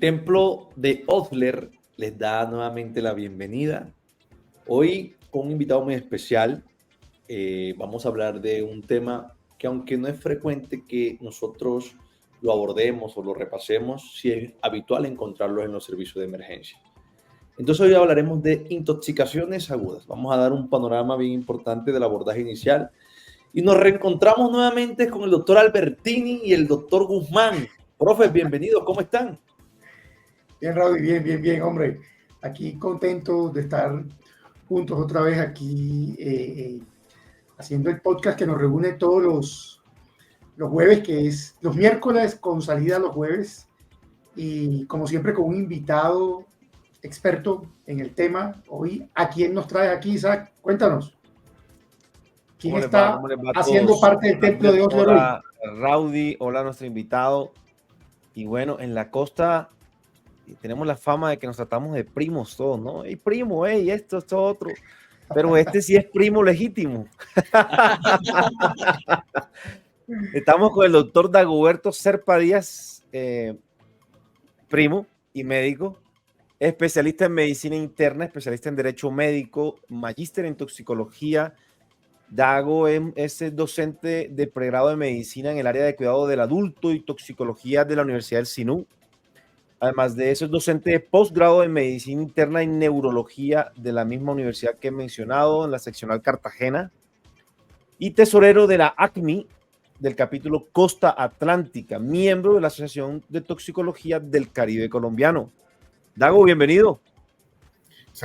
Templo de Osler les da nuevamente la bienvenida. Hoy con un invitado muy especial. Vamos a hablar de un tema que, aunque no es frecuente que nosotros lo abordemos o lo repasemos, sí es habitual encontrarlo en los servicios de emergencia. Entonces hoy hablaremos de intoxicaciones agudas. Vamos a dar un panorama bien importante del abordaje inicial y nos reencontramos nuevamente con el doctor Albertini y el doctor Guzmán. Profes, bienvenidos, ¿cómo están? Bien, Raúl, bien, hombre. Aquí contento de estar juntos otra vez aquí haciendo el podcast que nos reúne todos los jueves, que es los miércoles con salida los jueves. Y como siempre con un invitado experto en el tema. Hoy, ¿a quién nos traes aquí, Isaac? Cuéntanos. ¿Quién está haciendo parte del Templo de Osler hoy? Hola, Raudy, hola a nuestro invitado. Y bueno, en la costa tenemos la fama de que nos tratamos de primos todos, ¿no? ¡Ey, primo! ¡Ey, esto otro! Pero este sí es primo legítimo. Estamos con el doctor Dagoberto Serpa Díaz, primo y médico, especialista en medicina interna, especialista en derecho médico, magíster en toxicología. Dago es docente de pregrado de medicina en el área de cuidado del adulto y toxicología de la Universidad del Sinú. Además de eso, es docente de posgrado en medicina interna y neurología de la misma universidad que he mencionado, en la seccional Cartagena, y tesorero de la ACMI del capítulo Costa Atlántica, miembro de la Asociación de Toxicología del Caribe Colombiano. Dago, bienvenido.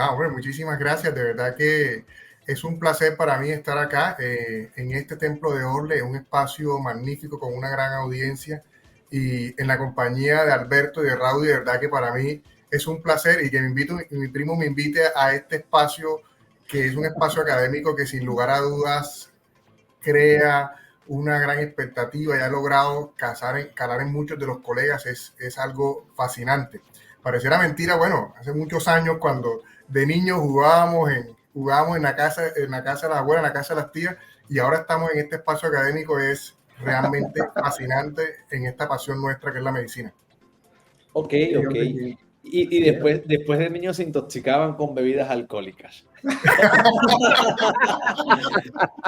Hombre, muchísimas gracias. De verdad que es un placer para mí estar acá en este Templo de Osler, un espacio magnífico con una gran audiencia y en la compañía de Alberto y de Raudy. De verdad que para mí es un placer y que mi primo me invite a este espacio, que es un espacio académico que sin lugar a dudas crea una gran expectativa y ha logrado calar en muchos de los colegas. Es algo fascinante. Pareciera mentira, bueno, hace muchos años cuando de niños jugábamos en la casa de la abuela, en la casa de las tías, y ahora estamos en este espacio académico. Es realmente fascinante en esta pasión nuestra que es la medicina. Ok. Y después de niños se intoxicaban con bebidas alcohólicas.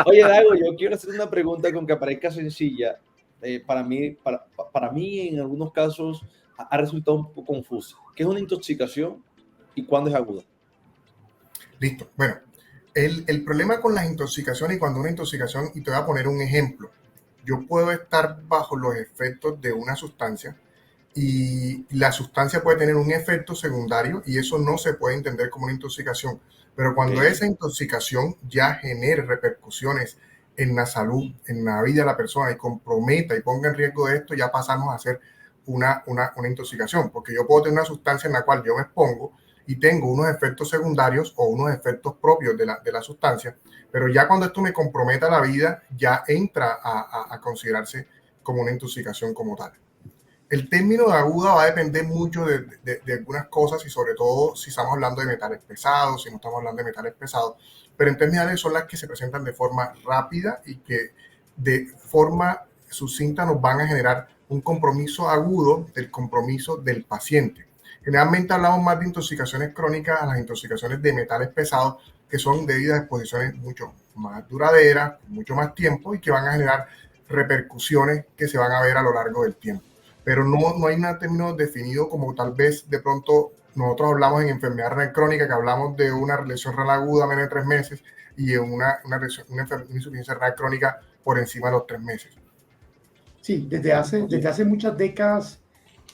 Oye, Dago, yo quiero hacer una pregunta con que parezca sencilla. Para mí, en algunos casos, ha resultado un poco confusa. ¿Qué es una intoxicación y cuándo es aguda? Listo. Bueno, el problema con las intoxicaciones, y cuando una intoxicación, y te voy a poner un ejemplo, yo puedo estar bajo los efectos de una sustancia y la sustancia puede tener un efecto secundario y eso no se puede entender como una intoxicación. Pero cuando esa intoxicación ya genere repercusiones en la salud, en la vida de la persona y comprometa y ponga en riesgo de esto, ya pasamos a ser una intoxicación. Porque yo puedo tener una sustancia en la cual yo me expongo y tengo unos efectos secundarios o unos efectos propios de la sustancia, pero ya cuando esto me comprometa la vida, ya entra a considerarse como una intoxicación como tal. El término de aguda va a depender mucho de algunas cosas y sobre todo si estamos hablando de metales pesados, si no estamos hablando de metales pesados, pero en términos generales son las que se presentan de forma rápida y que de forma sucinta nos van a generar un compromiso agudo del compromiso del paciente. Generalmente hablamos más de intoxicaciones crónicas a las intoxicaciones de metales pesados, que son debidas a exposiciones mucho más duraderas, mucho más tiempo y que van a generar repercusiones que se van a ver a lo largo del tiempo. Pero no hay un término definido como tal vez de pronto nosotros hablamos en enfermedad renal crónica, que hablamos de una lesión renal aguda menos de 3 meses y en una insuficiencia renal crónica por encima de los 3 meses. Sí, desde hace muchas décadas,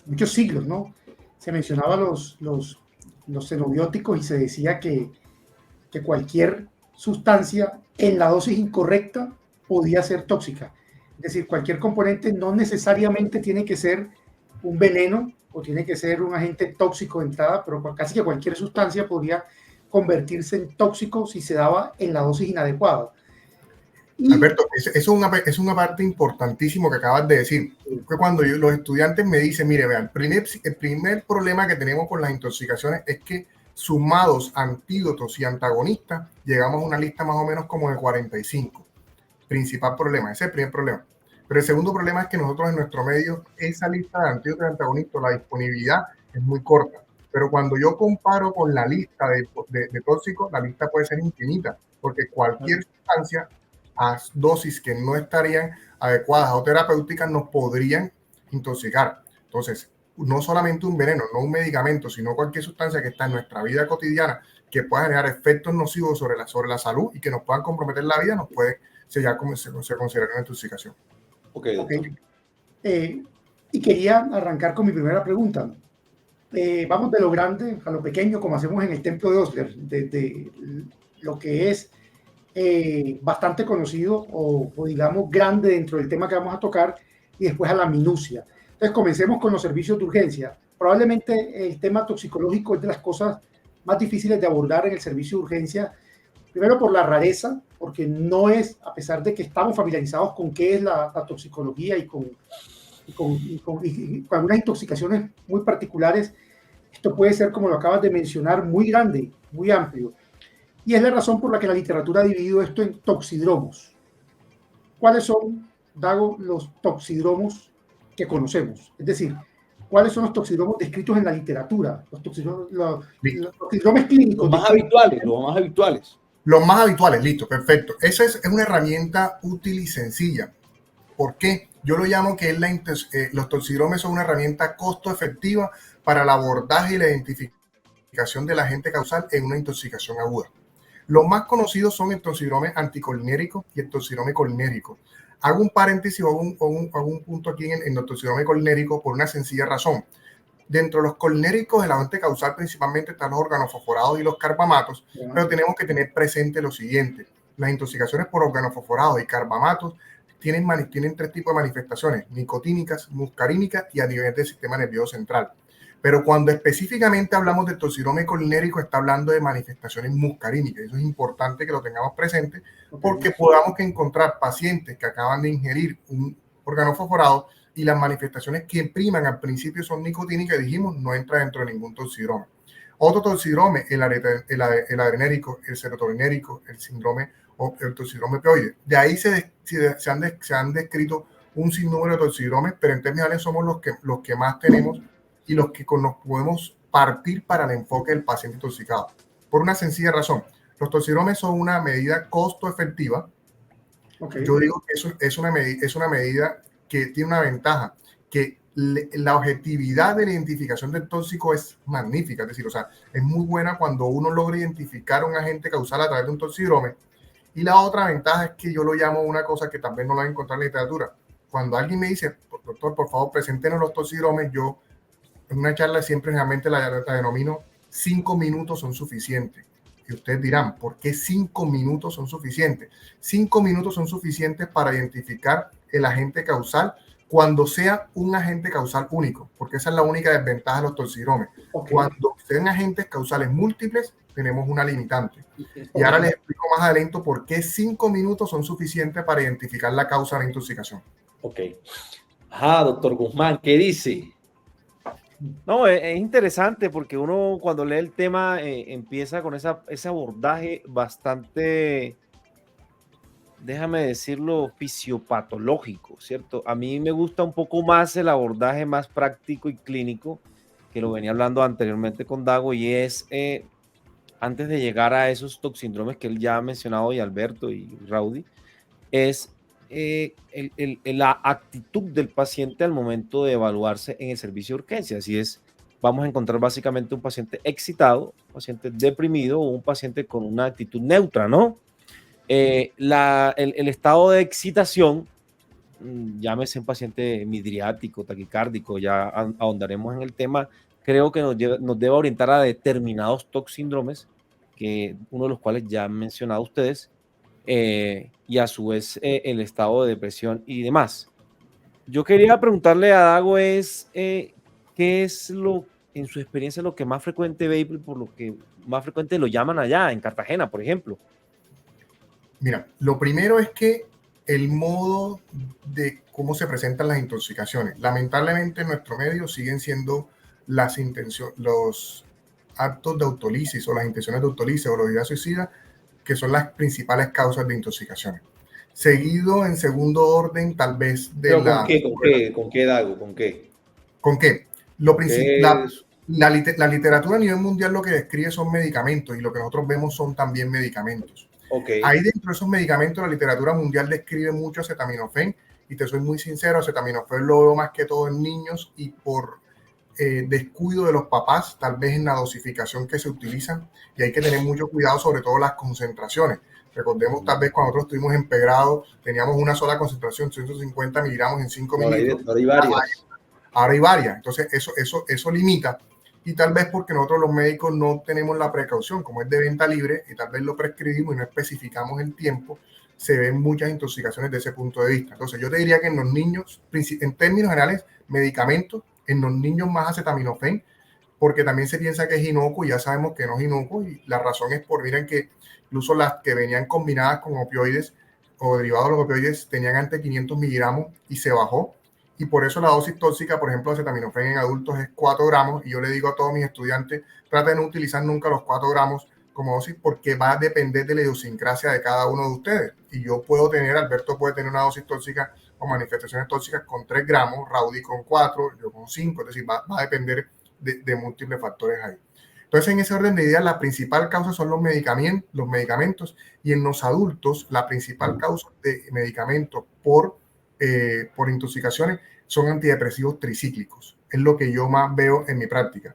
muchos siglos, ¿no? Se mencionaba los xenobióticos y se decía que cualquier sustancia en la dosis incorrecta podía ser tóxica. Es decir, cualquier componente no necesariamente tiene que ser un veneno o tiene que ser un agente tóxico de entrada, pero casi que cualquier sustancia podría convertirse en tóxico si se daba en la dosis inadecuada. Alberto, es una parte importantísima que acabas de decir. Que cuando los estudiantes me dicen, mire, vean, el primer problema que tenemos con las intoxicaciones es que sumados antídotos y antagonistas, llegamos a una lista más o menos como de 45. Principal problema, ese es el primer problema. Pero el segundo problema es que nosotros en nuestro medio, esa lista de antídotos y antagonistas, la disponibilidad es muy corta. Pero cuando yo comparo con la lista de tóxicos, la lista puede ser infinita, porque cualquier sustancia a dosis que no estarían adecuadas o terapéuticas nos podrían intoxicar. Entonces, no solamente un veneno, no un medicamento, sino cualquier sustancia que está en nuestra vida cotidiana que pueda generar efectos nocivos sobre la salud y que nos puedan comprometer la vida, nos puede sellar como se considera una intoxicación. Ok, doctor. Y quería arrancar con mi primera pregunta. Vamos de lo grande a lo pequeño, como hacemos en el templo de Osler, de lo que es bastante conocido o digamos grande dentro del tema que vamos a tocar, y después a la minucia. Entonces comencemos con los servicios de urgencia. Probablemente el tema toxicológico es de las cosas más difíciles de abordar en el servicio de urgencia, primero por la rareza, porque no es, a pesar de que estamos familiarizados con qué es la toxicología y con algunas intoxicaciones muy particulares, esto puede ser, como lo acabas de mencionar, muy grande, muy amplio. Y es la razón por la que la literatura ha dividido esto en toxidromos. ¿Cuáles son, Dago, los toxidromos que conocemos? Es decir, ¿cuáles son los toxidromos descritos en la literatura? Los toxidromes clínicos. Los más habituales, los más habituales. Los más habituales, listo, perfecto. Esa es una herramienta útil y sencilla. ¿Por qué? Yo lo llamo que los toxidromes son una herramienta costo efectiva para el abordaje y la identificación del agente causal en una intoxicación aguda. Los más conocidos son el toxidrome anticolinérico y el toxidrome colinérico. Hago un paréntesis o hago un punto aquí en el toxidrome colinérico por una sencilla razón. Dentro de los colinéricos, el agente causal principalmente están los organofosforados y los carbamatos, pero tenemos que tener presente lo siguiente. Las intoxicaciones por organofosforados y carbamatos tienen tres tipos de manifestaciones: nicotínicas, muscarínicas y a nivel del sistema nervioso central. Pero cuando específicamente hablamos de toxidrome colinérico, está hablando de manifestaciones muscarínicas. Eso es importante que lo tengamos presente, porque podamos encontrar pacientes que acaban de ingerir un organofosforado y las manifestaciones que priman al principio son nicotínicas, dijimos, no entra dentro de ningún toxidrome. Otro toxidrome, el adrenérico, el serotoninérico, el síndrome o el toxidrome opioide. De ahí se han descrito un sinnúmero de toxidromes, pero en términos generales somos los que más tenemos y los que nos podemos partir para el enfoque del paciente intoxicado. Por una sencilla razón, los toxidromes son una medida costo efectiva. Yo digo que eso es una medida que tiene una ventaja, que la objetividad de la identificación del tóxico es magnífica, es decir, o sea, es muy buena cuando uno logra identificar un agente causal a través de un toxidrome. Y la otra ventaja es que yo lo llamo una cosa que también no la voy a encontrar en la literatura. Cuando alguien me dice, doctor, por favor, preséntenos los toxidromes, yo en una charla siempre realmente la denomino 5 minutos son suficientes. Y ustedes dirán, ¿por qué 5 minutos son suficientes? 5 minutos son suficientes para identificar el agente causal cuando sea un agente causal único, porque esa es la única desventaja de los toxidromes. Cuando sean agentes causales múltiples, tenemos una limitante. Y ahora les explico más adelante por qué 5 minutos son suficientes para identificar la causa de la intoxicación. Ok. Ajá, doctor Guzmán, ¿qué dice? No, es interesante porque uno cuando lee el tema empieza con ese abordaje bastante, déjame decirlo, fisiopatológico, ¿cierto? A mí me gusta un poco más el abordaje más práctico y clínico, que lo venía hablando anteriormente con Dago, y es, antes de llegar a esos toxindromes que él ya ha mencionado, y Alberto y Raudy, es la actitud del paciente al momento de evaluarse en el servicio de urgencia. Así es, vamos a encontrar básicamente un paciente excitado, un paciente deprimido o un paciente con una actitud neutra, ¿no? El estado de excitación, llámese un paciente midriático, taquicárdico, ya ahondaremos en el tema, creo que nos debe orientar a determinados toxíndromes, que uno de los cuales ya han mencionado ustedes, y a su vez el estado de depresión y demás. Yo quería preguntarle a Dago ¿qué es en su experiencia lo que más frecuente ve y por lo que más frecuente lo llaman allá en Cartagena, por ejemplo? Mira, lo primero es que el modo de cómo se presentan las intoxicaciones. Lamentablemente en nuestro medio siguen siendo los actos de autolisis o las intenciones de autolisis o la idea suicida, que son las principales causas de intoxicaciones. Seguido en segundo orden, tal vez de ¿Con qué, Dago? ¿Con qué? ¿Con qué? Lo principal, La literatura a nivel mundial lo que describe son medicamentos y lo que nosotros vemos son también medicamentos. Okay. Ahí dentro de esos medicamentos la literatura mundial describe mucho acetaminofén y te soy muy sincero, acetaminofén lo veo más que todo en niños y por descuido de los papás, tal vez en la dosificación que se utilizan y hay que tener mucho cuidado sobre todo las concentraciones. Recordemos tal vez cuando nosotros estuvimos en pregrado teníamos una sola concentración, 150 miligramos en 5 mililitros. Ahora hay varias. Ahora hay varias, entonces eso limita y tal vez porque nosotros los médicos no tenemos la precaución, como es de venta libre y tal vez lo prescribimos y no especificamos el tiempo, se ven muchas intoxicaciones de ese punto de vista. Entonces yo te diría que en los niños, en términos generales, medicamentos, en los niños más acetaminofén, porque también se piensa que es inocuo y ya sabemos que no es inocuo y la razón es por, miren que incluso las que venían combinadas con opioides o derivados de los opioides tenían antes 500 miligramos y se bajó. Y por eso la dosis tóxica, por ejemplo, de acetaminofén en adultos es 4 gramos. Y yo le digo a todos mis estudiantes, traten de no utilizar nunca los 4 gramos como dosis porque va a depender de la idiosincrasia de cada uno de ustedes. Y yo puedo tener, Alberto puede tener una dosis tóxica o manifestaciones tóxicas con 3 gramos, Raudy con 4, yo con 5. Es decir, va a depender de múltiples factores ahí. Entonces, en ese orden de ideas, la principal causa son los medicamentos y en los adultos, la principal causa de medicamentos por intoxicaciones son antidepresivos tricíclicos. Es lo que yo más veo en mi práctica.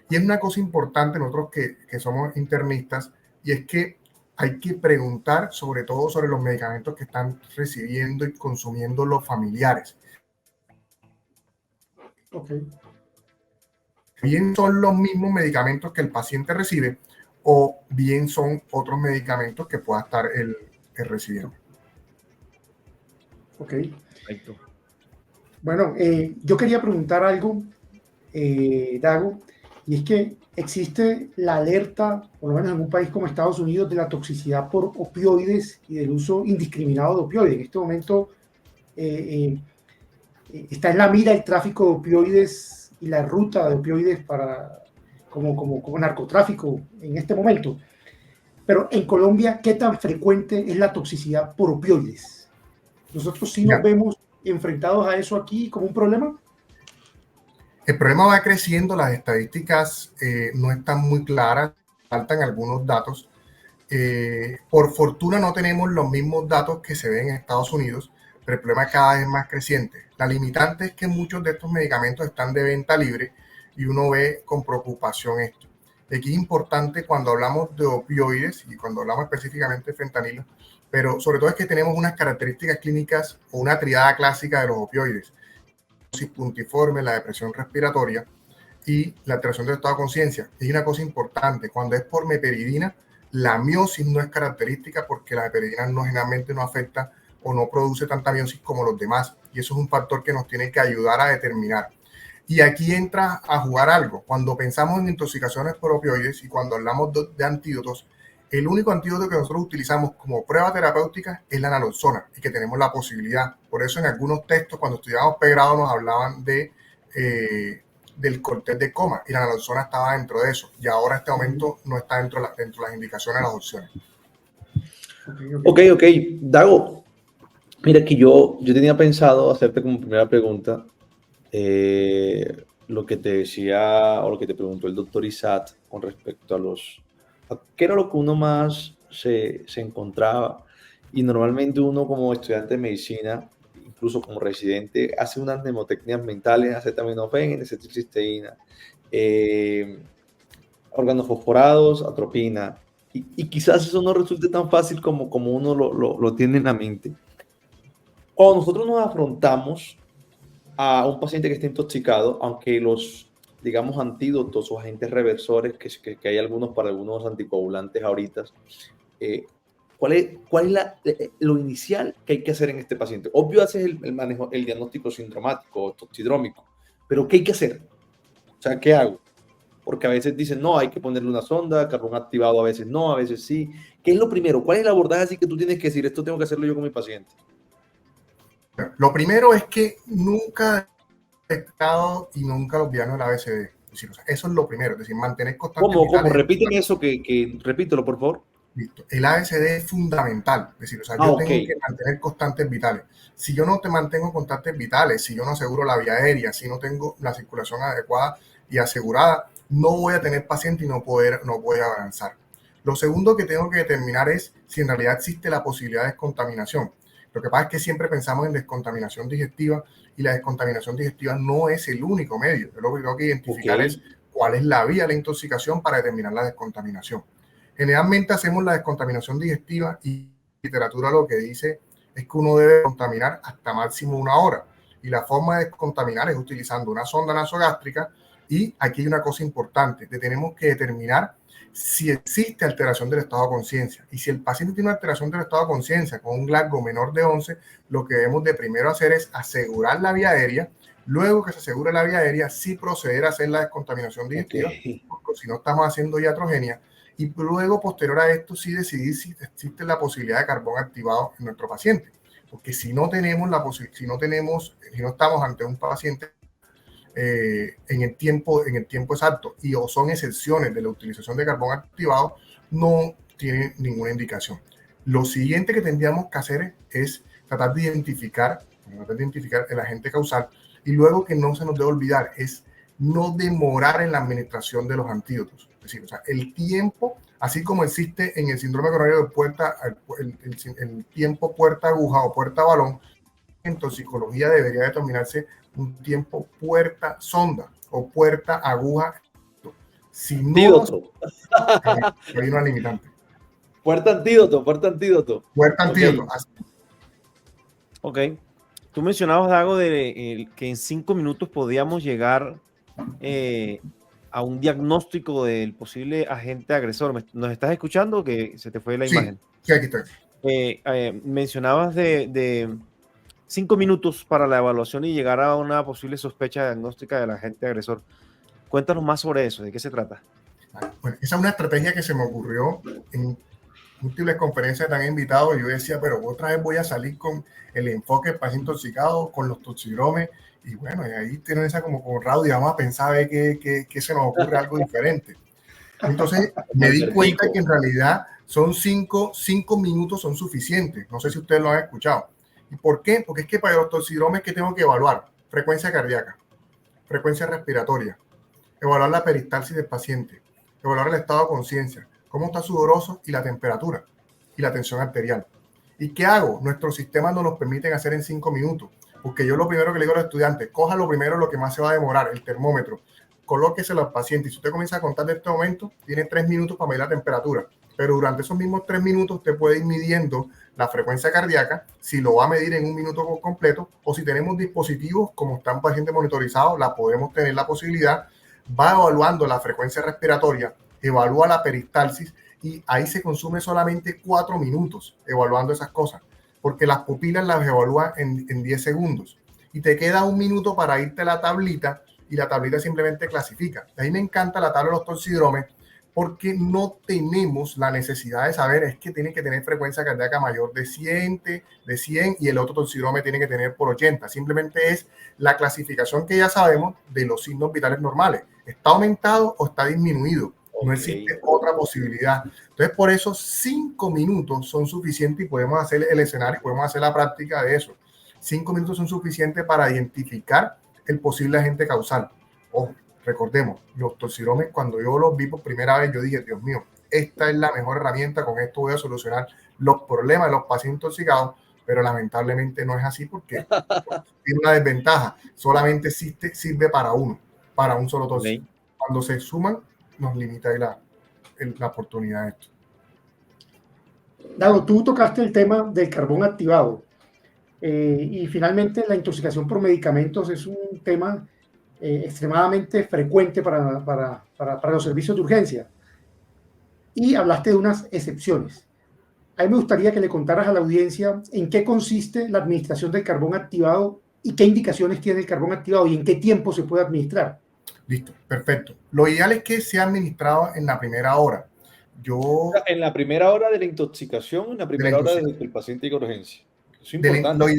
Y es una cosa importante nosotros que somos internistas y es que hay que preguntar sobre todo sobre los medicamentos que están recibiendo y consumiendo los familiares. Okay. Bien son los mismos medicamentos que el paciente recibe o bien son otros medicamentos que pueda estar el recibiendo. Ok. Perfecto. Bueno, yo quería preguntar algo, Dago, y es que existe la alerta, por lo menos en un país como Estados Unidos, de la toxicidad por opioides y del uso indiscriminado de opioides. En este momento está en la mira el tráfico de opioides y la ruta de opioides como narcotráfico en este momento. Pero en Colombia, ¿qué tan frecuente es la toxicidad por opioides? Nosotros sí nos vemos enfrentados a eso aquí como un problema. El problema va creciendo, las estadísticas no están muy claras, faltan algunos datos. Por fortuna no tenemos los mismos datos que se ven en Estados Unidos, pero el problema cada vez es más creciente. La limitante es que muchos de estos medicamentos están de venta libre y uno ve con preocupación esto. Aquí es importante cuando hablamos de opioides y cuando hablamos específicamente de fentanilo, pero sobre todo es que tenemos unas características clínicas o una triada clásica de los opioides. La dosis puntiforme, la depresión respiratoria y la alteración del estado de conciencia. Y una cosa importante, cuando es por meperidina, la miosis no es característica porque la meperidina generalmente no afecta o no produce tanta miosis como los demás. Y eso es un factor que nos tiene que ayudar a determinar. Y aquí entra a jugar algo. Cuando pensamos en intoxicaciones por opioides y cuando hablamos de antídotos, el único antídoto que nosotros utilizamos como prueba terapéutica es la naloxona y que tenemos la posibilidad. Por eso en algunos textos, cuando estudiábamos pregrado, nos hablaban del cortés de coma y la naloxona estaba dentro de eso. Y ahora en este momento no está dentro de las indicaciones de las opciones. Ok. Dago, mira que yo tenía pensado hacerte como primera pregunta lo que te decía o lo que te preguntó el doctor Isat con respecto a qué era lo que uno más se encontraba. Y normalmente uno como estudiante de medicina, incluso como residente, hace unas mnemotecnias mentales, acetaminofén, N-acetilcisteína, órganos fosforados, atropina. Y quizás eso no resulte tan fácil como uno lo tiene en la mente. Cuando nosotros nos afrontamos a un paciente que está intoxicado, aunque los, digamos, antídotos o agentes reversores, que hay algunos para algunos anticoagulantes ahorita, ¿cuál es lo inicial que hay que hacer en este paciente? Obvio, haces el manejo, el diagnóstico sindromático o toxidrómico, pero ¿qué hay que hacer? O sea, ¿qué hago? Porque a veces dicen, no, hay que ponerle una sonda, carbón activado, a veces no, a veces sí. ¿Qué es lo primero? ¿Cuál es el abordaje así que tú tienes que decir, esto tengo que hacerlo yo con mi paciente? Lo primero es que nunca he detectado y nunca los vianos del ABCD. Eso es lo primero, es decir, mantener constantes ¿Cómo? Repíteme eso, repítelo, por favor. Listo. El ABCD es fundamental, es decir, yo tengo que mantener constantes vitales. Si yo no te mantengo constantes vitales, si yo no aseguro la vía aérea, si no tengo la circulación adecuada y asegurada, no voy a tener paciente y no voy a avanzar. Lo segundo que tengo que determinar es si en realidad existe la posibilidad de descontaminación. Lo que pasa es que siempre pensamos en descontaminación digestiva y la descontaminación digestiva no es el único medio. Lo que tengo que identificar es cuál es la vía de la intoxicación para determinar la descontaminación. Generalmente hacemos la descontaminación digestiva y la literatura lo que dice es que uno debe contaminar hasta máximo 1 hora. Y la forma de descontaminar es utilizando una sonda nasogástrica. Y aquí hay una cosa importante, que tenemos que determinar si existe alteración del estado de conciencia. Y si el paciente tiene una alteración del estado de conciencia con un Glasgow menor de 11, lo que debemos de primero hacer es asegurar la vía aérea. Luego que se asegure la vía aérea, sí proceder a hacer la descontaminación digestiva, porque si no estamos haciendo iatrogenia. Y luego, posterior a esto, sí decidir si existe la posibilidad de carbón activado en nuestro paciente. Porque si no estamos ante un paciente en el tiempo exacto y o son excepciones de la utilización de carbón activado, no tiene ninguna indicación. Lo siguiente que tendríamos que hacer es tratar de identificar el agente causal, y luego que no se nos debe olvidar es no demorar en la administración de los antídotos. Es decir, o sea, el tiempo, así como existe en el síndrome coronario de puerta, el tiempo puerta aguja o puerta balón, en toxicología debería determinarse un tiempo puerta sonda o puerta aguja. Si no, antídoto. Hay una limitante. Puerta antídoto. Puerta antídoto. Ok. Tú mencionabas, Dago, que en 5 minutos podíamos llegar a un diagnóstico del posible agente agresor. ¿Nos estás escuchando o que se te fue la imagen? Sí, aquí estoy. Mencionabas de 5 minutos para la evaluación y llegar a una posible sospecha diagnóstica del agente agresor. Cuéntanos más sobre eso, ¿de qué se trata? Bueno, esa es una estrategia que se me ocurrió en múltiples conferencias que han invitado. Yo decía, pero otra vez voy a salir con el enfoque del paciente intoxicado, con los toxidromes, y bueno, y ahí tienen esa como Raúl, y vamos a pensar a ver qué se nos ocurre algo diferente. Entonces me di cuenta que en realidad son 5 minutos son suficientes. No sé si ustedes lo han escuchado. ¿Y por qué? Porque es que para los toxidromes, ¿qué tengo que evaluar? Frecuencia cardíaca, frecuencia respiratoria, evaluar la peristalsis del paciente, evaluar el estado de conciencia, cómo está sudoroso y la temperatura y la tensión arterial. ¿Y qué hago? Nuestros sistemas nos los permiten hacer en 5 minutos, porque yo lo primero que le digo a los estudiantes, coja lo primero lo que más se va a demorar, el termómetro, colóqueselo al paciente, y si usted comienza a contar de este momento, tiene 3 minutos para medir la temperatura, pero durante esos mismos 3 minutos usted puede ir midiendo la frecuencia cardíaca, si lo va a medir en 1 minuto completo, o si tenemos dispositivos como está un paciente monitorizado, la podemos tener la posibilidad, va evaluando la frecuencia respiratoria, evalúa la peristalsis, y ahí se consume solamente 4 minutos evaluando esas cosas, porque las pupilas las evalúa en 10 segundos, y te queda 1 minuto para irte a la tablita, y la tablita simplemente clasifica. A mí me encanta la tabla de los toxidromes, porque no tenemos la necesidad de saber, es que tiene que tener frecuencia cardíaca mayor de 100, y el otro toxidrome tiene que tener por 80. Simplemente es la clasificación que ya sabemos de los signos vitales normales. ¿Está aumentado o está disminuido? No existe otra posibilidad. Entonces, por eso 5 minutos son suficientes y podemos hacer el escenario, podemos hacer la práctica de eso. 5 minutos son suficientes para identificar el posible agente causal. Ojo, recordemos, los toxidromes, cuando yo los vi por primera vez, yo dije, Dios mío, esta es la mejor herramienta, con esto voy a solucionar los problemas de los pacientes intoxicados, pero lamentablemente no es así, porque tiene una desventaja, solamente sirve para un solo tóxico. Cuando se suman, nos limita ahí la oportunidad de esto. Dago, tú tocaste el tema del carbón activado, y finalmente la intoxicación por medicamentos es un tema extremadamente frecuente para los servicios de urgencia. Y hablaste de unas excepciones. A mí me gustaría que le contaras a la audiencia en qué consiste la administración del carbón activado y qué indicaciones tiene el carbón activado y en qué tiempo se puede administrar. Listo, perfecto. Lo ideal es que sea administrado en la primera hora. En la primera hora de la intoxicación, en la primera hora desde que el paciente llega a urgencia. Es importante. Lo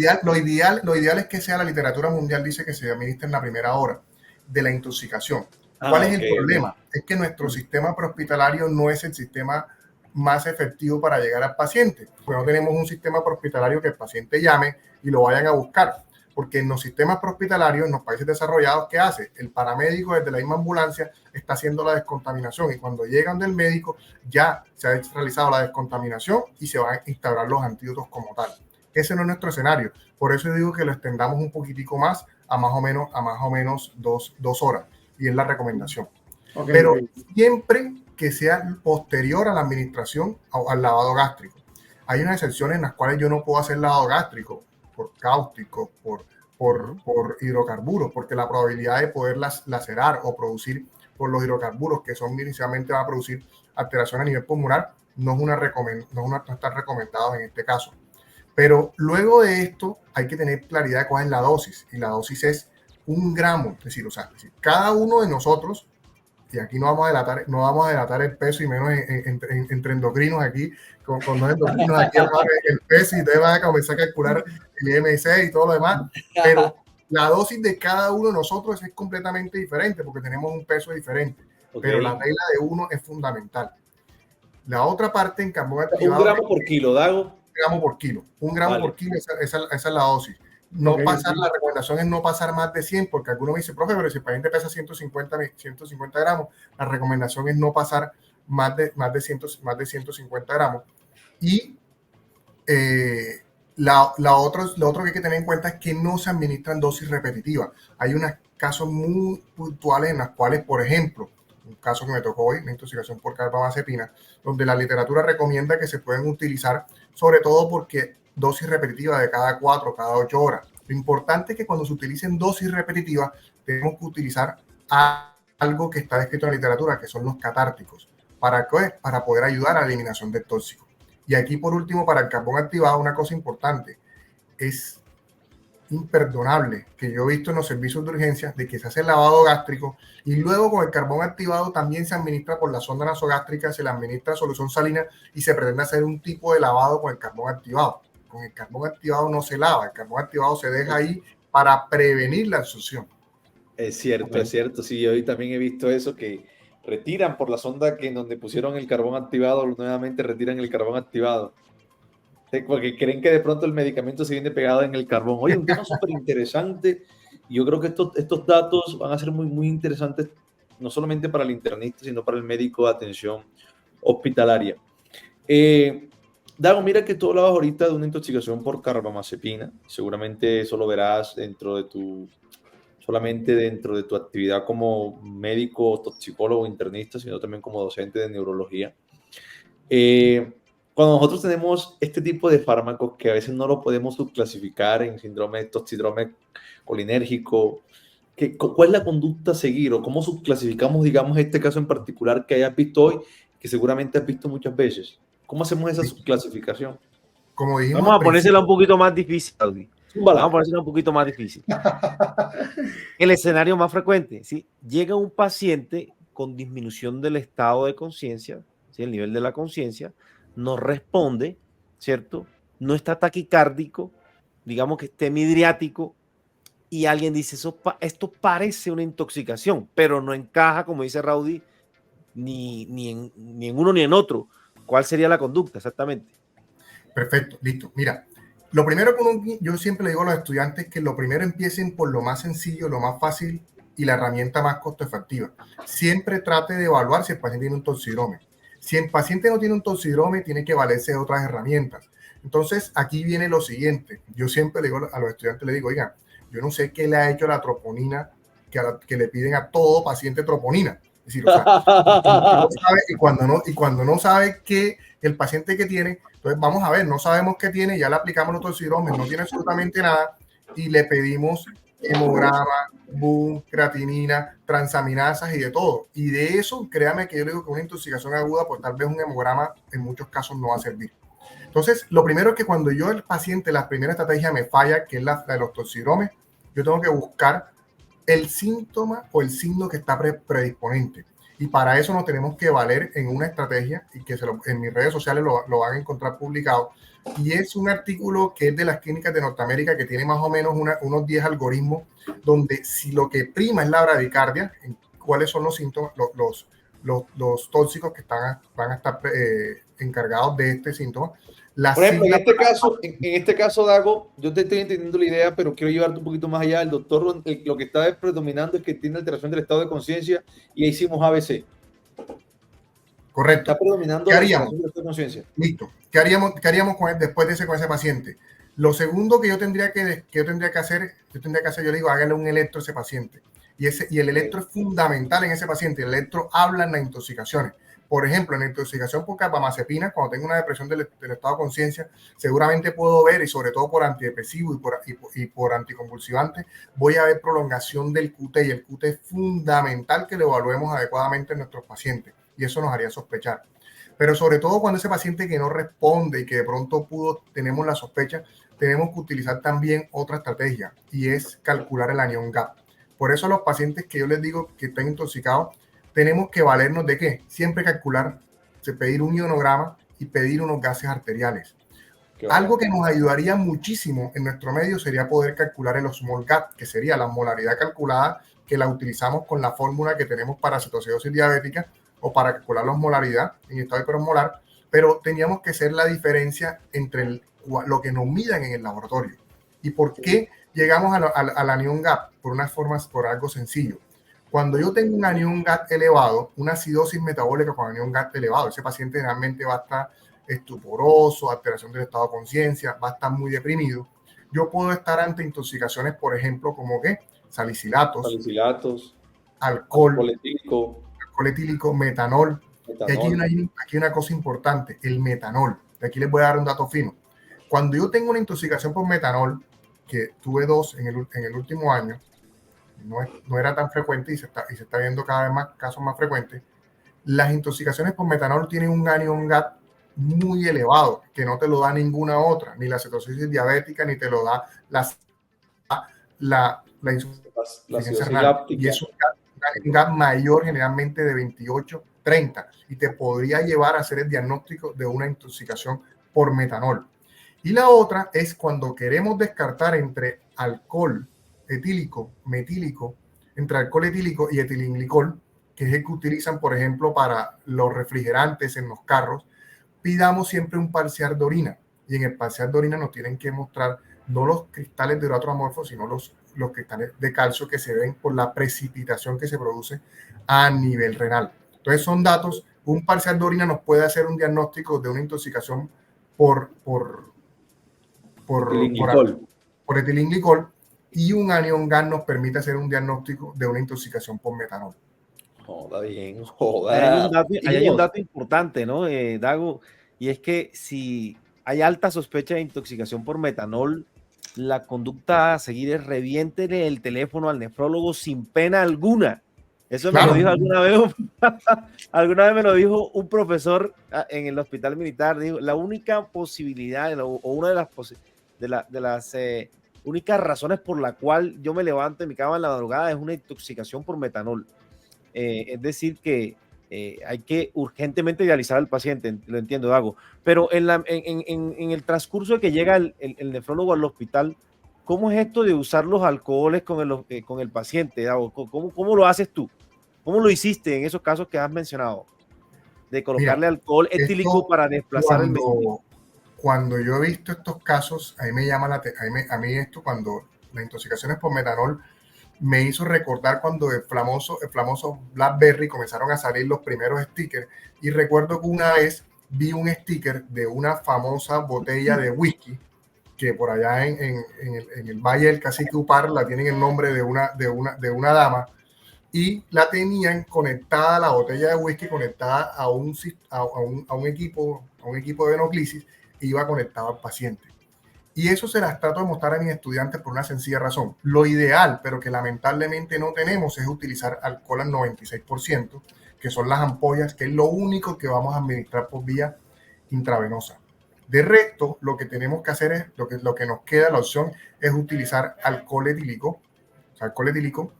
ideal es que sea, la literatura mundial dice que se administra en la primera hora de la intoxicación. ¿Cuál es el problema? Es que nuestro sistema prehospitalario no es el sistema más efectivo para llegar al paciente. Pues no tenemos un sistema prehospitalario que el paciente llame y lo vayan a buscar. porque en los sistemas prehospitalarios, en los países desarrollados, ¿qué hace? El paramédico desde la misma ambulancia está haciendo la descontaminación y cuando llegan del médico ya se ha realizado la descontaminación y se van a instaurar los antídotos como tal. Ese no es nuestro escenario. Por eso digo que lo extendamos un poquitico más a más o menos dos horas y es la recomendación. Okay, pero siempre que sea posterior a la administración al lavado gástrico. Hay unas excepciones en las cuales yo no puedo hacer lavado gástrico por cáusticos, por hidrocarburos, porque la probabilidad de poder lacerar o producir por los hidrocarburos, que son inicialmente van a producir alteración a nivel pulmonar, no está recomendado en este caso. Pero luego de esto hay que tener claridad de cuál es la dosis, y la dosis es 1 gramo, es decir, cada uno de nosotros, y aquí no vamos a delatar el peso y menos entre endocrinos aquí, con los endocrinos aquí el peso y ustedes van a comenzar a calcular el IMC y todo lo demás, pero la dosis de cada uno de nosotros es completamente diferente porque tenemos un peso diferente, pero la regla de 1 es fundamental. La otra parte en carbón activado... 1 gramo por kilo, Dago. 1 gramo por kilo. 1 gramo por kilo, esa es la dosis. No pasar, la recomendación es no pasar más de 100, porque alguno me dice, profe, pero si el paciente pesa 150 gramos, la recomendación es no pasar más de 150 gramos. Y lo otro que hay que tener en cuenta es que no se administran dosis repetitivas. Hay unos casos muy puntuales en los cuales, por ejemplo, un caso que me tocó hoy, la intoxicación por carbamazepina, donde la literatura recomienda que se pueden utilizar, sobre todo porque dosis repetitiva de cada 4, cada 8 horas. Lo importante es que cuando se utilicen dosis repetitivas, tenemos que utilizar algo que está descrito en la literatura, que son los catárticos. ¿Para qué? Para poder ayudar a la eliminación del tóxico. Y aquí, por último, para el carbón activado, una cosa importante. Es imperdonable que yo he visto en los servicios de urgencia de que se hace el lavado gástrico y luego con el carbón activado también se administra por la sonda nasogástrica, se le administra solución salina y se pretende hacer un tipo de lavado con el carbón activado. Con el carbón activado no se lava, el carbón activado se deja ahí para prevenir la absorción. Es cierto. Sí, yo también he visto eso, que retiran por la sonda que en donde pusieron el carbón activado, nuevamente retiran el carbón activado. Porque creen que de pronto el medicamento se viene pegado en el carbón. Oye, un tema súper interesante. Y yo creo que estos datos van a ser muy, muy interesantes, no solamente para el internista, sino para el médico de atención hospitalaria. Dago, mira que tú hablabas ahorita de una intoxicación por carbamazepina. Seguramente eso lo verás solamente dentro de tu actividad como médico, toxicólogo, internista, sino también como docente de neurología. Cuando nosotros tenemos este tipo de fármacos que a veces no lo podemos subclasificar en síndrome colinérgico, ¿cuál es la conducta a seguir o cómo subclasificamos, digamos, este caso en particular que hayas visto hoy, que seguramente has visto muchas veces? ¿Cómo hacemos esa subclasificación? Como dijimos, vamos a ponérsela un poquito más difícil, Audi. Vamos a ponérsela un poquito más difícil. El escenario más frecuente, ¿sí? Llega un paciente con disminución del estado de conciencia, ¿sí? El nivel de la conciencia, no responde, ¿cierto? No está taquicárdico, digamos que esté midriático, y alguien dice, esto parece una intoxicación, pero no encaja, como dice Raudy, ni en uno ni en otro. ¿Cuál sería la conducta exactamente? Perfecto, listo. Mira, lo primero que yo siempre le digo a los estudiantes que lo primero empiecen por lo más sencillo, lo más fácil y la herramienta más costo efectiva. Siempre trate de evaluar si el paciente tiene un toxidrome. Si el paciente no tiene un toxidrome, tiene que valerse de otras herramientas. Entonces, aquí viene lo siguiente. Yo siempre le digo a los estudiantes, le digo, oigan, yo no sé qué le ha hecho la troponina que le piden a todo paciente troponina. Es decir, o sea, no sabe, y cuando no sabe qué el paciente que tiene, entonces vamos a ver, no sabemos qué tiene, ya le aplicamos los toxidromes, no tiene absolutamente nada y le pedimos hemograma, boom, creatinina, transaminasas y de todo. Y de eso, créame que yo le digo que una intoxicación aguda, pues tal vez un hemograma en muchos casos no va a servir. Entonces, lo primero es que cuando yo el paciente, la primera estrategia me falla, que es la de los toxidromes, yo tengo que buscar el síntoma o el signo que está predisponente. Y para eso nos tenemos que valer en una estrategia y que en mis redes sociales lo van a encontrar publicado. Y es un artículo que es de las clínicas de Norteamérica que tiene más o menos unos 10 algoritmos donde si lo que prima es la bradicardia, cuáles son los síntomas, los tóxicos que van a estar encargados de este síntoma, La Por ejemplo, sigla en este caso, Dago, yo te estoy entendiendo la idea, pero quiero llevarte un poquito más allá. El doctor lo que está predominando es que tiene alteración del estado de conciencia y ahí hicimos ABC. correcto. Está predominando ¿Qué la haríamos? alteración del estado de conciencia. Listo. ¿Qué haríamos después de ese, con ese paciente? Lo segundo que yo tendría que hacer, yo le digo, hágale un electro a ese paciente. Y el electro es fundamental en ese paciente. El electro habla en las intoxicaciones. Por ejemplo, en la intoxicación por carbamazepina, cuando tengo una depresión del estado de conciencia, seguramente puedo ver, y sobre todo por antidepresivo y por anticonvulsivante, voy a ver prolongación del QT. Y el QT es fundamental que lo evaluemos adecuadamente en nuestros pacientes. Y eso nos haría sospechar. Pero sobre todo cuando ese paciente que no responde y que de pronto tenemos la sospecha, tenemos que utilizar también otra estrategia y es calcular el anión gap. Por eso a los pacientes que yo les digo que están intoxicados, tenemos que valernos de ¿qué? Siempre calcular, pedir un ionograma y pedir unos gases arteriales. Algo que nos ayudaría muchísimo en nuestro medio sería poder calcular el osmol gap, que sería la molaridad calculada, que la utilizamos con la fórmula que tenemos para citocidosis diabética o para calcular la osmolaridad en estado hiperosmolar, pero teníamos que hacer la diferencia entre lo que nos midan en el laboratorio. ¿Y por qué llegamos al anión gap? Por algo sencillo. Cuando yo tengo un anión GAT elevado, una acidosis metabólica con anión GAT elevado, ese paciente realmente va a estar estuporoso, alteración del estado de conciencia, va a estar muy deprimido. Yo puedo estar ante intoxicaciones, por ejemplo, como que salicilatos, alcohol etílico, metanol. Y aquí hay una cosa importante, el metanol. Aquí les voy a dar un dato fino. Cuando yo tengo una intoxicación por metanol, que tuve 2 en el último año, no era tan frecuente y se está viendo cada vez más casos más frecuentes. Las intoxicaciones por metanol tienen un anión GAT muy elevado, que no te lo da ninguna otra, ni la cetosis diabética, ni te lo da la insuficiencia renal. Y es un GAT mayor, generalmente de 28, 30, y te podría llevar a hacer el diagnóstico de una intoxicación por metanol. Y la otra es cuando queremos descartar entre alcohol etílico, metílico, entre alcohol etílico y etilenglicol, que es el que utilizan, por ejemplo, para los refrigerantes en los carros, pidamos siempre un parcial de orina. Y en el parcial de orina nos tienen que mostrar no los cristales de urato amorfo, sino los cristales de calcio que se ven por la precipitación que se produce a nivel renal. Entonces son datos, un parcial de orina nos puede hacer un diagnóstico de una intoxicación por etilenglicol, y un anión GAT nos permite hacer un diagnóstico de una intoxicación por metanol. Joda bien, joda. Ahí hay un dato importante, ¿no, Dago? Y es que si hay alta sospecha de intoxicación por metanol, la conducta a seguir es reviéntele el teléfono al nefrólogo sin pena alguna. Eso me lo dijo alguna vez me lo dijo un profesor en el hospital militar. Dijo, la única posibilidad o una de las únicas razones por la cual yo me levanto en mi cama en la madrugada es una intoxicación por metanol. Es decir que hay que urgentemente dializar al paciente, lo entiendo, Dago, pero en el transcurso de que llega el nefrólogo al hospital, ¿cómo es esto de usar los alcoholes con el paciente, Dago? ¿Cómo lo haces tú? ¿Cómo lo hiciste en esos casos que has mencionado? De colocarle alcohol etílico para desplazar el medicamento. Cuando yo he visto estos casos, a mí me llama a mí esto, cuando las intoxicaciones por metanol, me hizo recordar cuando el famoso BlackBerry comenzaron a salir los primeros stickers, y recuerdo que una vez vi un sticker de una famosa botella de whisky que por allá en el Valle del Cacique Upar la tienen el nombre de una dama, y la tenían conectada, la botella de whisky conectada a un equipo de venoclisis, e iba conectado al paciente. Y eso se las trato de mostrar a mis estudiantes por una sencilla razón. Lo ideal, pero que lamentablemente no tenemos, es utilizar alcohol al 96%, que son las ampollas, que es lo único que vamos a administrar por vía intravenosa. De resto, lo que tenemos que hacer es, lo que nos queda, la opción, es utilizar alcohol etílico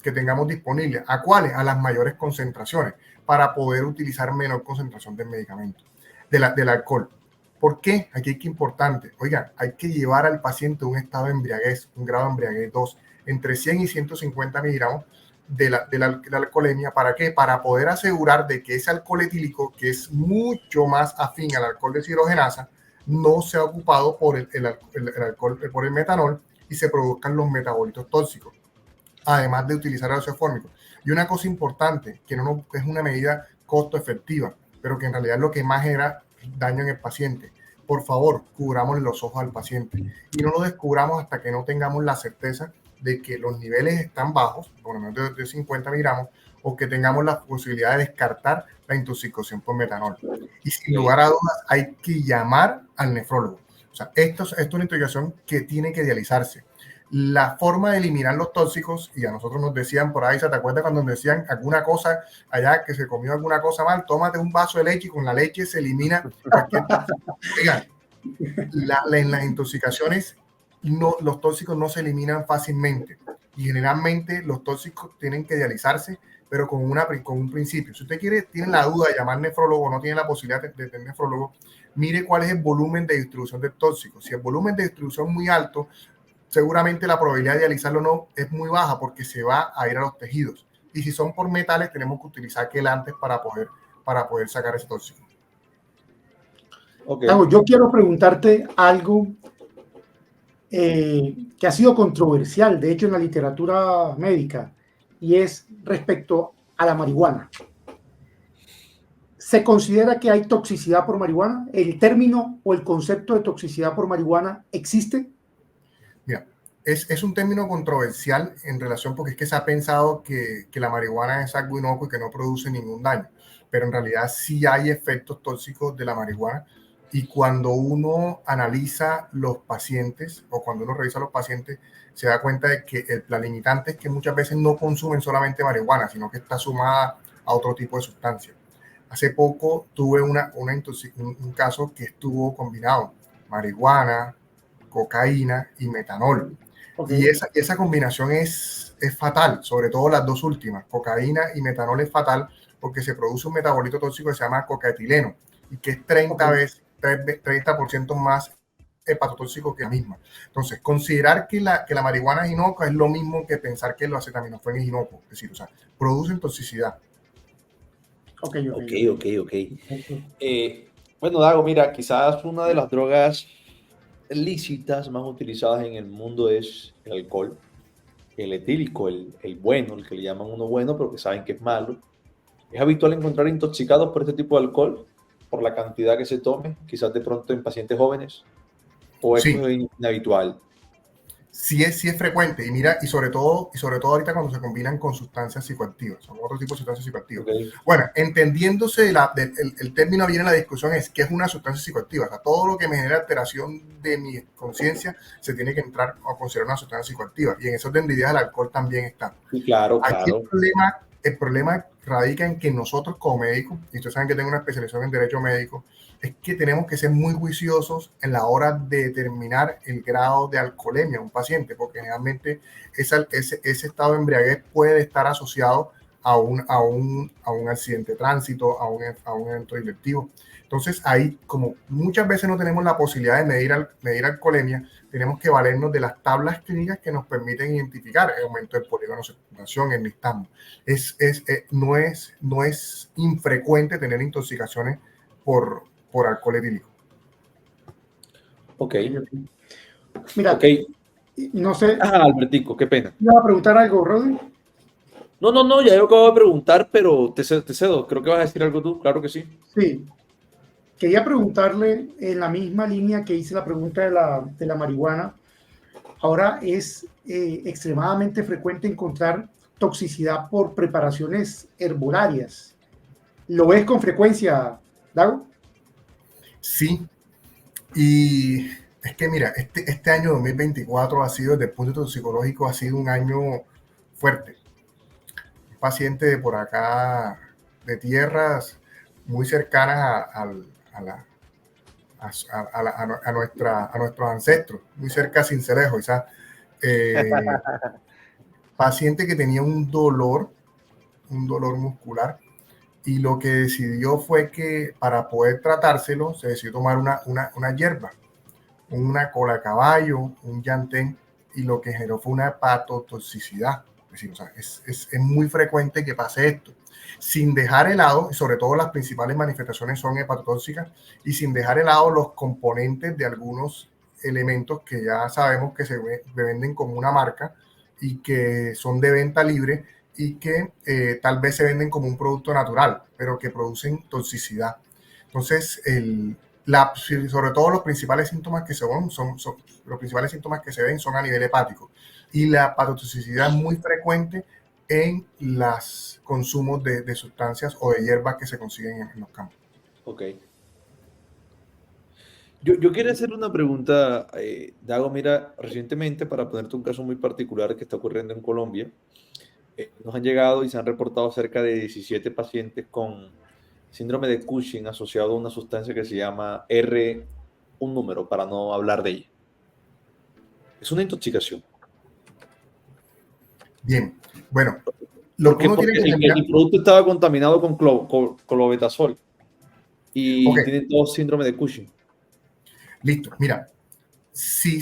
que tengamos disponible. ¿A cuáles? A las mayores concentraciones, para poder utilizar menor concentración del medicamento, del alcohol. ¿Por qué? Aquí es que importante. Oigan, hay que llevar al paciente a un estado de embriaguez, un grado de embriaguez 2, entre 100 y 150 miligramos de la alcoholemia. ¿Para qué? Para poder asegurar de que ese alcohol etílico, que es mucho más afín al alcohol deshidrogenasa, no sea ocupado por el alcohol, por el metanol, y se produzcan los metabolitos tóxicos, además de utilizar ácido fórmico. Y una cosa importante, que no es una medida costo efectiva, pero que en realidad es lo que más genera daño en el paciente. Por favor, cubramos los ojos al paciente y no lo descubramos hasta que no tengamos la certeza de que los niveles están bajos, por lo menos de 50 miligramos, o que tengamos la posibilidad de descartar la intoxicación por metanol. Y sin lugar a dudas, hay que llamar al nefrólogo. O sea, esto es una intoxicación que tiene que dializarse. La forma de eliminar los tóxicos, y a nosotros nos decían por ahí, ¿te acuerdas cuando nos decían alguna cosa allá, que se comió alguna cosa mal? Tómate un vaso de leche y con la leche se elimina cualquier... Oigan, en las intoxicaciones los tóxicos no se eliminan fácilmente y generalmente los tóxicos tienen que dializarse, pero con un principio. Si usted tiene la duda de llamar nefrólogo, no tiene la posibilidad de tener nefrólogo, mire cuál es el volumen de distribución del tóxico. Si el volumen de distribución es muy alto, seguramente la probabilidad de dializarlo no es muy baja porque se va a ir a los tejidos. Y si son por metales, tenemos que utilizar quelantes para poder sacar ese tóxico. Okay. Yo quiero preguntarte algo que ha sido controversial, de hecho, en la literatura médica, y es respecto a la marihuana. ¿Se considera que hay toxicidad por marihuana? ¿El término o el concepto de toxicidad por marihuana existe? Mira, es un término controversial en relación, porque es que se ha pensado que la marihuana es algo inocuo y que no produce ningún daño, pero en realidad sí hay efectos tóxicos de la marihuana. Y cuando uno analiza los pacientes o cuando uno revisa a los pacientes, se da cuenta de que la limitante es que muchas veces no consumen solamente marihuana, sino que está sumada a otro tipo de sustancias. Hace poco tuve un caso que estuvo combinado marihuana, cocaína y metanol. Okay. Y esa combinación es fatal, sobre todo las dos últimas, cocaína y metanol, es fatal porque se produce un metabolito tóxico que se llama cocaetileno y que es 30% más hepatotóxico que la misma. Entonces, considerar que la marihuana es inocua es lo mismo que pensar que el acetaminofén es inocuo, es decir, o sea, producen toxicidad. Ok. Bueno, Dago, mira, quizás una de las drogas lícitas más utilizadas en el mundo es el alcohol, el etílico, el bueno, el que le llaman uno bueno, pero que saben que es malo. Es habitual encontrar intoxicados por este tipo de alcohol, por la cantidad que se tome, quizás de pronto en pacientes jóvenes, o es inhabitual. Sí es frecuente, y mira, y sobre todo ahorita cuando se combinan con sustancias psicoactivas, son otro tipo de sustancias psicoactivas. Okay. Bueno, entendiéndose el término viene en la discusión, es que es una sustancia psicoactiva. O sea, todo lo que me genera alteración de mi conciencia se tiene que entrar a considerar una sustancia psicoactiva, y en ese orden de ideas el alcohol también está. Sí, claro. Aquí el problema radica en que nosotros como médicos, y ustedes saben que tengo una especialización en derecho médico, es que tenemos que ser muy juiciosos en la hora de determinar el grado de alcoholemia de un paciente, porque generalmente ese estado de embriaguez puede estar asociado a un accidente de tránsito, a un evento directivo. Entonces, ahí, como muchas veces no tenemos la posibilidad de medir alcoholemia, tenemos que valernos de las tablas clínicas que nos permiten identificar el aumento del polígono de secundación, el nistagmo. No es infrecuente tener intoxicaciones por alcohol etílico. Ok. Mira, no sé. Albertico, qué pena. ¿Me iba a preguntar algo, Rodri? No, ya yo acabo de preguntar, pero te cedo. Creo que vas a decir algo tú, claro que sí. Sí. Quería preguntarle en la misma línea que hice la pregunta de la marihuana. Ahora es extremadamente frecuente encontrar toxicidad por preparaciones herbolarias. ¿Lo ves con frecuencia, Dago? Sí, y es que mira, este año 2024 ha sido, desde el punto de vista psicológico, ha sido un año fuerte. Un paciente de por acá, de tierras muy cercanas a nuestros ancestros, muy cerca de Sincelejo, quizás, paciente que tenía un dolor muscular, y lo que decidió fue que para poder tratárselo se decidió tomar una hierba, una cola de caballo, un llantén, y lo que generó fue una hepatotoxicidad. decir, o sea, es muy frecuente que pase esto. Sin dejar de lado, y sobre todo las principales manifestaciones son hepatotóxicas, y sin dejar de lado los componentes de algunos elementos que ya sabemos que se venden como una marca y que son de venta libre y que tal vez se venden como un producto natural, pero que producen toxicidad. Entonces, sobre todo los principales síntomas que los principales síntomas que se ven son a nivel hepático, y la hepatotoxicidad es muy frecuente en los consumos de sustancias o de hierbas que se consiguen en los campos. Ok. Yo quería hacer una pregunta, Dago. Mira, recientemente, para ponerte un caso muy particular que está ocurriendo en Colombia, nos han llegado y se han reportado cerca de 17 pacientes con síndrome de Cushing asociado a una sustancia que se llama un número, para no hablar de ella. Es una intoxicación. Bien, bueno, lo que uno tiene que determinar... El producto estaba contaminado con clobetasol y Ok. tienen todos síndrome de Cushing. Listo, mira, si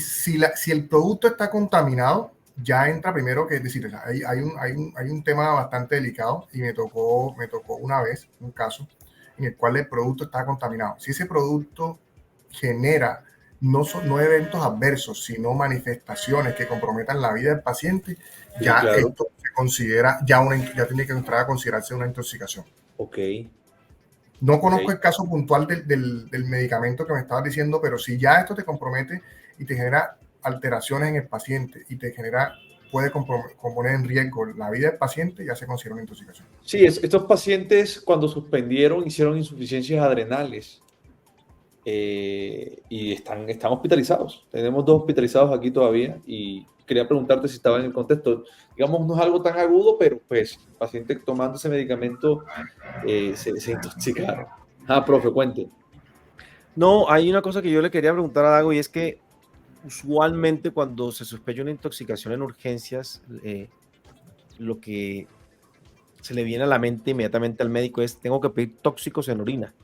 el producto está contaminado, ya entra primero, que es decir, hay un tema bastante delicado, y me tocó una vez un caso en el cual el producto está contaminado. Si ese producto genera no eventos adversos, sino manifestaciones que comprometan la vida del paciente, Sí, ya claro. esto se considera, ya tiene que entrar a considerarse una intoxicación. Ok. No conozco el caso puntual del medicamento que me estabas diciendo, pero si ya esto te compromete y te genera alteraciones en el paciente y puede componer en riesgo la vida del paciente, ya se considera una intoxicación. Sí, estos pacientes, cuando suspendieron, hicieron insuficiencias adrenales y están hospitalizados. Tenemos 2 hospitalizados aquí todavía, y quería preguntarte si estaba en el contexto. Digamos, no es algo tan agudo, pero pues el paciente tomando ese medicamento se intoxicaron. Profe, cuente. No, hay una cosa que yo le quería preguntar a Dago, y es que usualmente cuando se sospecha una intoxicación en urgencias, lo que se le viene a la mente inmediatamente al médico es: tengo que pedir tóxicos en orina.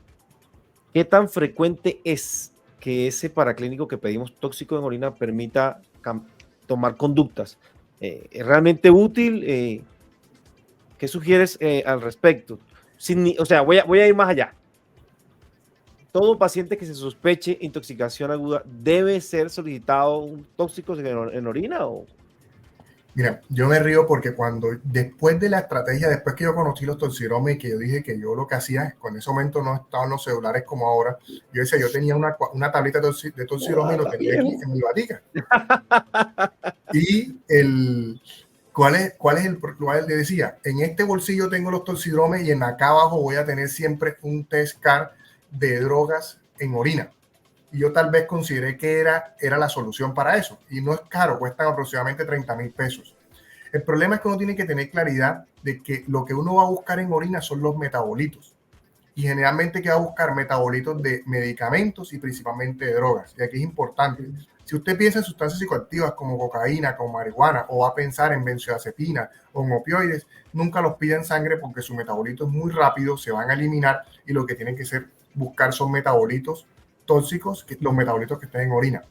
¿Qué tan frecuente es que ese paraclínico que pedimos tóxico en orina permita tomar conductas? ¿Es realmente útil? ¿Qué sugieres al respecto? O sea, voy a ir más allá. ¿Todo paciente que se sospeche intoxicación aguda debe ser solicitado un tóxico en orina? Mira, yo me río porque después de la estrategia, después que yo conocí los toxirómeros y que yo dije que yo lo que hacía, con ese momento no estaban los celulares como ahora, yo decía, yo tenía una tablita de toxirómero y lo tenía aquí en mi batica. Y ¿cuál es el problema? Le decía, en este bolsillo tengo los toxirómeros y en acá abajo voy a tener siempre un test car de drogas en orina. Y yo tal vez consideré que era la solución para eso. Y no es caro, cuestan aproximadamente 30,000 pesos. El problema es que uno tiene que tener claridad de que lo que uno va a buscar en orina son los metabolitos. Y generalmente que va a buscar metabolitos de medicamentos y principalmente de drogas. Y aquí es importante. Si usted piensa en sustancias psicoactivas como cocaína, como marihuana, o va a pensar en benzodiazepina o en opioides, nunca los pida en sangre porque su metabolito es muy rápido, se van a eliminar, y lo que tienen que buscar son metabolitos tóxicos, los metabolitos que estén en orina.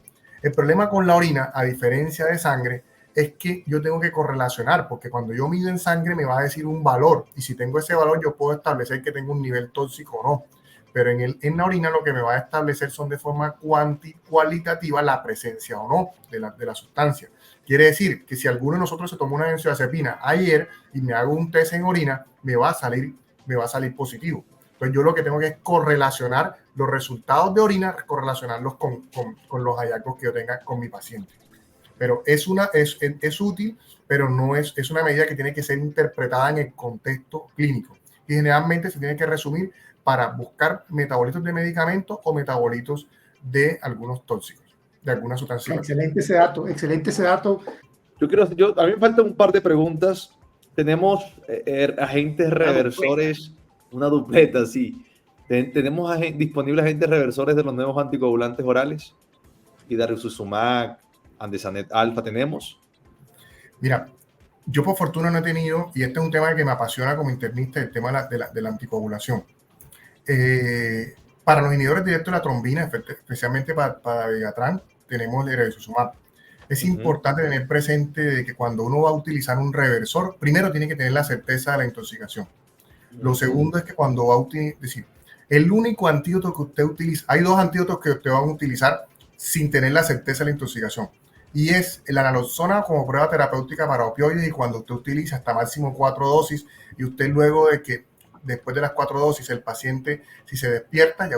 El problema con la orina, a diferencia de sangre, es que yo tengo que correlacionar, porque cuando yo mido en sangre me va a decir un valor, y si tengo ese valor yo puedo establecer que tengo un nivel tóxico o no. Pero en la orina lo que me va a establecer son de forma cualitativa la presencia o no de la sustancia. Quiere decir que si alguno de nosotros se tomó una benzodiazepina ayer y me hago un test en orina, me va a salir positivo. Entonces yo lo que tengo que es correlacionar los resultados de orina, correlacionarlos con los hallazgos que yo tenga con mi paciente. Pero es útil, pero no es una medida que tiene que ser interpretada en el contexto clínico. Y generalmente se tiene que resumir para buscar metabolitos de medicamentos o metabolitos de algunos tóxicos, de algunas sustancias. Excelente ese dato, excelente ese dato. A mí me faltan un par de preguntas. Tenemos agentes reversores, una dupleta, sí. Tenemos disponibles agentes reversores de los nuevos anticoagulantes orales, Hidaruximab, Andesanet alfa, ¿tenemos? Mira, yo por fortuna no he tenido, y este es un tema que me apasiona como internista, el tema de la anticoagulación. Para los inhibidores directos de la trombina, especialmente para Vigatran, tenemos el Hidaruximab. Es importante tener presente de que cuando uno va a utilizar un reversor, primero tiene que tener la certeza de la intoxicación. Lo segundo es que cuando va a utilizar, decir, el único antídoto que usted utiliza, hay dos antídotos que usted va a utilizar sin tener la certeza de la intoxicación. Y es la naloxona como prueba terapéutica para opioides, y cuando usted utiliza hasta máximo 4 dosis, y usted luego de que, después de las 4 dosis, el paciente, si se despierta, ya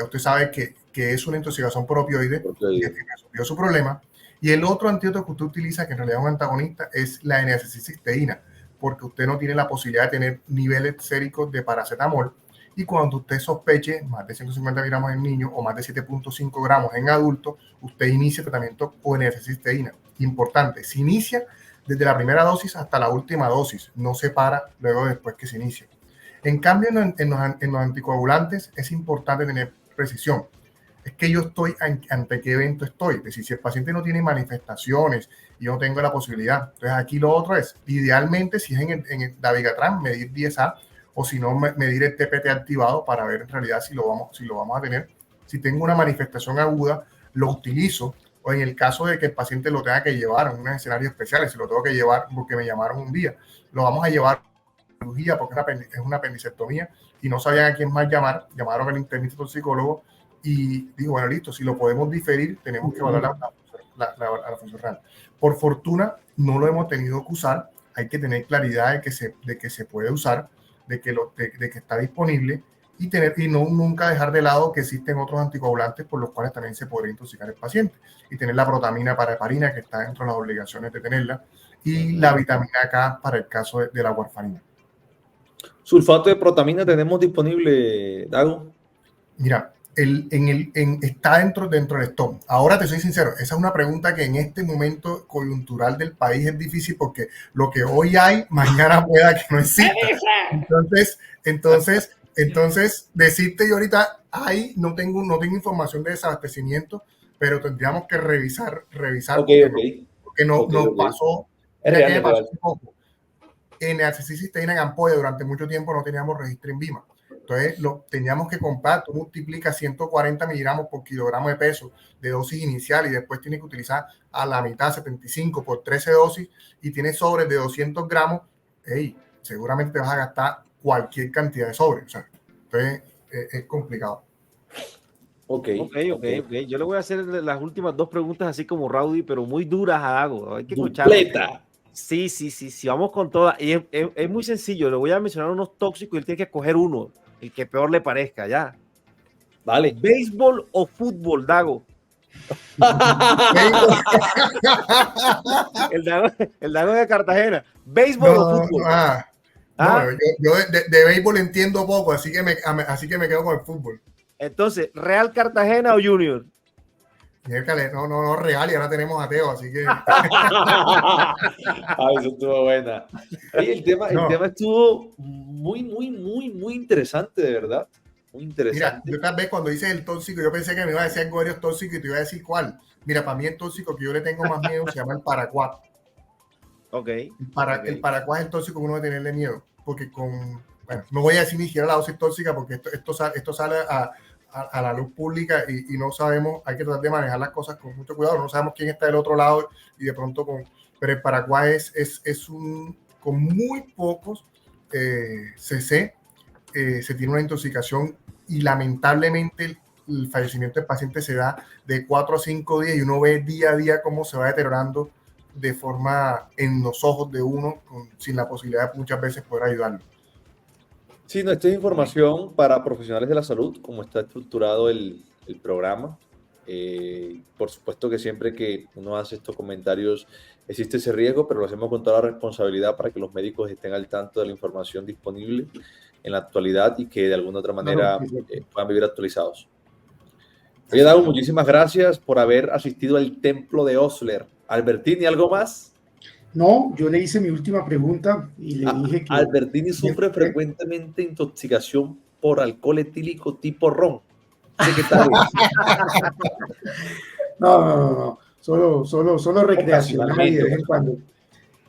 usted sabe que es una intoxicación por opioides, y que resolvió su problema. Y el otro antídoto que usted utiliza, que en realidad es un antagonista, es la N-acetylcisteína, porque usted no tiene la posibilidad de tener niveles séricos de paracetamol. Y cuando usted sospeche más de 150 miligramos en niño o más de 7.5 gramos en adulto, usted inicia tratamiento con N-acetylcisteína. Importante, se inicia desde la primera dosis hasta la última dosis, no se para luego después que se inicia. En cambio, en los anticoagulantes es importante tener precisión. Es que yo estoy ante qué evento estoy. Es decir, si el paciente no tiene manifestaciones y yo no tengo la posibilidad. Entonces aquí lo otro es, idealmente, si es en el dabigatran, medir 10A, o si no, medir el TPT activado para ver en realidad si lo vamos a tener. Si tengo una manifestación aguda, lo utilizo, o en el caso de que el paciente lo tenga que llevar en unos escenarios especiales, si lo tengo que llevar porque me llamaron un día, lo vamos a llevar a cirugía porque es una apendicectomía y no sabían a quién más llamar, llamaron al internista toxicólogo y digo, bueno, listo, si lo podemos diferir, tenemos que evaluar la función renal. Por fortuna, no lo hemos tenido que usar, hay que tener claridad de que se puede usar, de que está disponible y nunca dejar de lado que existen otros anticoagulantes por los cuales también se podría intoxicar el paciente, y tener la protamina para heparina, que está dentro de las obligaciones de tenerla, y la vitamina K para el caso de la warfarina. ¿Sulfato de protamina tenemos disponible, Dago? Mira, está dentro del stock. Ahora te soy sincero, esa es una pregunta que en este momento coyuntural del país es difícil, porque lo que hoy hay, mañana pueda que no exista. Entonces decirte yo ahorita, no tengo información de desabastecimiento, pero tendríamos que revisar porque nos pasó, ya que me pasó un poco. En N-acetylcisteína en ampolla durante mucho tiempo no teníamos registro en Vima. Entonces lo teníamos que comprar, tú multiplicas 140 miligramos por kilogramo de peso de dosis inicial y después tienes que utilizar a la mitad, 75 por 13 dosis, y tienes sobres de 200 gramos, seguramente te vas a gastar cualquier cantidad de sobres. O sea, entonces es complicado. Ok. Yo le voy a hacer las últimas 2 preguntas así como Rowdy, pero muy duras a Dago. Hay que escucharlo. Sí, vamos con todas. Y es muy sencillo, le voy a mencionar unos tóxicos y él tiene que escoger uno, el que peor le parezca, ya. Vale. ¿Béisbol o fútbol, Dago? el Dago de Cartagena. ¿Béisbol o fútbol? Yo de béisbol entiendo poco, así que me quedo con el fútbol. Entonces, ¿Real Cartagena o Junior? No, Real, y ahora tenemos a Teo, así que... Ay, eso estuvo buena. Oye, el tema estuvo muy interesante, de verdad. Muy interesante. Mira, yo tal vez cuando dices el tóxico, yo pensé que me iba a decir algo de tóxico y te iba a decir cuál. Mira, para mí el tóxico que yo le tengo más miedo se llama el paraquat. El paraquat es el tóxico que uno debe tenerle miedo, porque no voy a decir ni siquiera la dosis tóxica, porque esto sale a la luz pública y no sabemos, hay que tratar de manejar las cosas con mucho cuidado, no sabemos quién está del otro lado y de pronto pero el paraquat con muy pocos cc se tiene una intoxicación y lamentablemente el fallecimiento del paciente se da de 4 a 5 días y uno ve día a día cómo se va deteriorando de forma en los ojos de uno sin la posibilidad de muchas veces poder ayudarlo. Sí, no, esta es información para profesionales de la salud, como está estructurado el programa. Por supuesto que siempre que uno hace estos comentarios existe ese riesgo, pero lo hacemos con toda la responsabilidad para que los médicos estén al tanto de la información disponible en la actualidad y que de alguna otra manera puedan vivir actualizados. Oye, Dago, muchísimas gracias por haber asistido al templo de Osler. Albertini, ¿algo más? No, yo le hice mi última pregunta y le dije que... Albertini sufre frecuentemente intoxicación por alcohol etílico tipo ron. ¿Qué tal? No. Solo recreacional y de vez en cuando.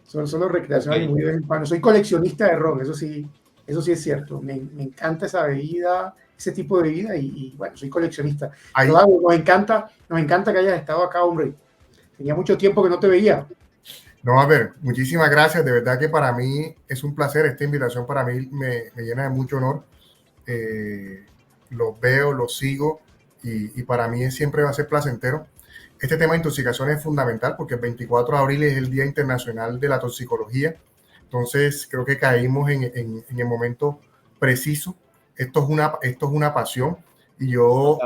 Solo recreacional y muy de vez en cuando. Soy coleccionista de ron, eso sí es cierto. Me encanta esa bebida, ese tipo de bebida y bueno, soy coleccionista. Nos encanta que hayas estado acá, hombre. Tenía mucho tiempo que no te veía. No, a ver, muchísimas gracias. De verdad que para mí es un placer. Esta invitación para mí me llena de mucho honor. Los veo, los sigo y para mí siempre va a ser placentero. Este tema de intoxicación es fundamental porque el 24 de abril es el Día Internacional de la Toxicología. Entonces creo que caímos en el momento preciso. Esto es una pasión y yo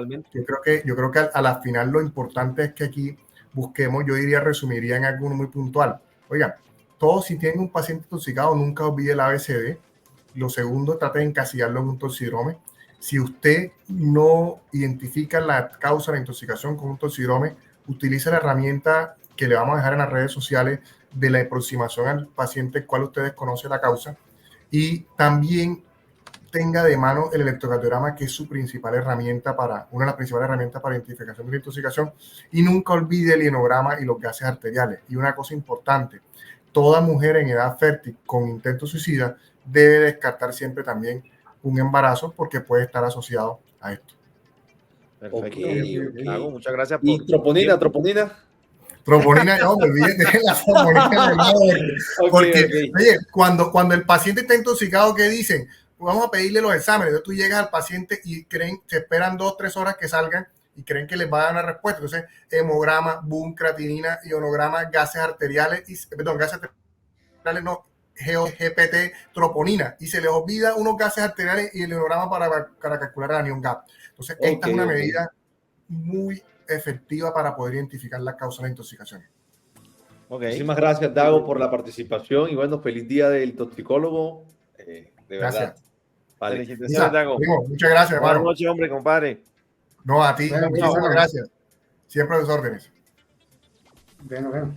creo que a la final lo importante es que aquí busquemos, yo diría, resumiría en algo muy puntual. Oigan, todos si tienen un paciente intoxicado, nunca olvide el ABCD. Lo segundo, trate de encasillarlo en un toxidrome. Si usted no identifica la causa de la intoxicación con un toxidrome, utilice la herramienta que le vamos a dejar en las redes sociales de la aproximación al paciente, el cual usted desconoce la causa. Y también tenga de mano el electrocardiograma, que es su principal herramienta una de las principales herramientas para identificación de la intoxicación. Y nunca olvide el hienograma y los gases arteriales. Y una cosa importante, toda mujer en edad fértil con intento suicida debe descartar siempre también un embarazo porque puede estar asociado a esto. Perfecto. Ok. Muchas gracias por ¿Y troponina? Troponina, no, me olvidé de la troponina. Porque, oye, cuando el paciente está intoxicado, ¿qué dicen? Vamos a pedirle los exámenes. Entonces tú llegas al paciente y se esperan 2-3 horas que salgan y creen que les va a dar una respuesta. Entonces, hemograma, boom, creatinina, ionograma, gases arteriales, GPT, troponina. Y se les olvida unos gases arteriales y el ionograma para calcular el anion gap. Entonces, esta es una medida muy efectiva para poder identificar la causa de la intoxicación. Muchísimas gracias, Dago, por la participación y bueno, feliz día del toxicólogo. De verdad. Vale. Felicitaciones, Dago. Muchas gracias, hermano. Buenas noches, hombre, compadre. No, a ti, muchísimas gracias. Siempre a tus órdenes. Bueno.